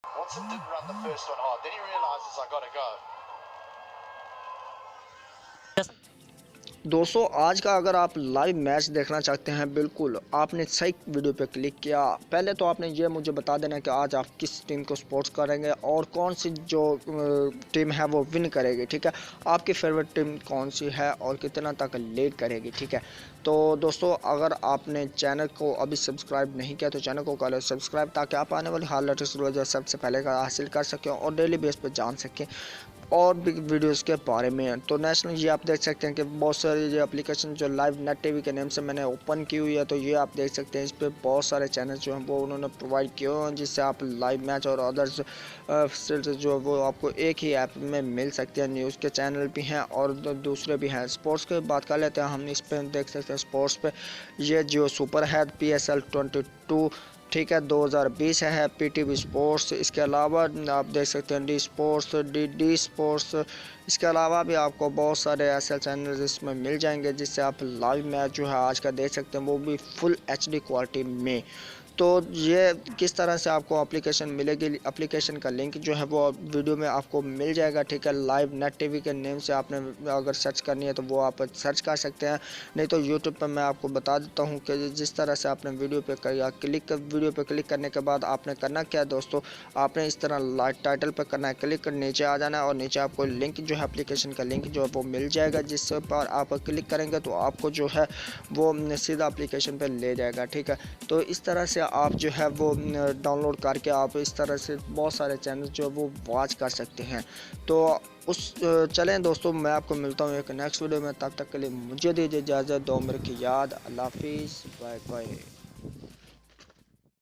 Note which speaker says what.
Speaker 1: Watson didn't run the first one hard. Then he realizes I got to go.
Speaker 2: दोस्तों आज का अगर आप लाइव मैच देखना चाहते हैं, बिल्कुल आपने सही वीडियो पे क्लिक किया। पहले तो आपने ये मुझे बता देना कि आज आप किस टीम को सपोर्ट करेंगे और कौन सी जो टीम है वो विन करेगी, ठीक है। आपकी फेवरेट टीम कौन सी है और कितना तक लीड करेगी, ठीक है। तो दोस्तों अगर आपने चैनल को अभी सब्सक्राइब नहीं किया तो चैनल को कर लो सब्सक्राइब, ताकि आप आने वाली हाल लेटेस्ट वीडियो सबसे पहले का हासिल कर सकें और डेली बेस पर जान सकें और भी वीडियोस के बारे में। तो नेशनल ये आप देख सकते हैं कि बहुत सारी ये एप्लीकेशन जो लाइव नेट टीवी के नेम से मैंने ओपन की हुई है, तो ये आप देख सकते हैं इस पर बहुत सारे चैनल जो हैं वो उन्होंने प्रोवाइड किए हुए हैं, जिससे आप लाइव मैच और अदर्स फैसिलिटीज जो वो आपको एक ही ऐप में मिल सकते हैं। न्यूज़ के चैनल भी हैं और दूसरे भी हैं। स्पोर्ट्स की बात कर लेते हैं, हम इस पर देख सकते हैं स्पोर्ट्स पे ये जो सुपर है PSL 22, ठीक है, 2020 है PTV स्पोर्ट्स। इसके अलावा आप देख सकते हैं डी स्पोर्ट्स, डी स्पोर्ट्स। इसके अलावा भी आपको बहुत सारे ऐसे चैनल इसमें मिल जाएंगे जिससे आप लाइव मैच जो है आज का देख सकते हैं, वो भी फुल HD क्वालिटी में। तो ये किस तरह से आपको एप्लीकेशन मिलेगी, एप्लीकेशन का लिंक जो है वो वीडियो में आपको मिल जाएगा, ठीक है। लाइव नेट टीवी के नेम से आपने अगर सर्च करनी है तो वो आप सर्च कर सकते हैं, नहीं तो यूट्यूब पर मैं आपको बता देता हूँ कि जिस तरह से आपने वीडियो पे क्लिक करने के बाद आपने करना क्या है दोस्तों, आपने इस तरह टाइटल पर करना है क्लिक, नीचे आ जाना है और नीचे आपको लिंक जो है एप्लीकेशन का लिंक जो है वो मिल जाएगा, जिस पर आप क्लिक करेंगे तो आपको जो है वो सीधा एप्लीकेशन पर ले जाएगा, ठीक है। तो इस तरह से आप जो है वो डाउनलोड करके आप इस तरह से बहुत सारे चैनल जो है वो वॉच कर सकते हैं। तो चलें दोस्तों, मैं आपको मिलता हूँ एक नेक्स्ट वीडियो में। तब तक के लिए मुझे दीजिए इजाज़त, दो मेरे की याद। अल्लाह हाफिज़, बाय बाय।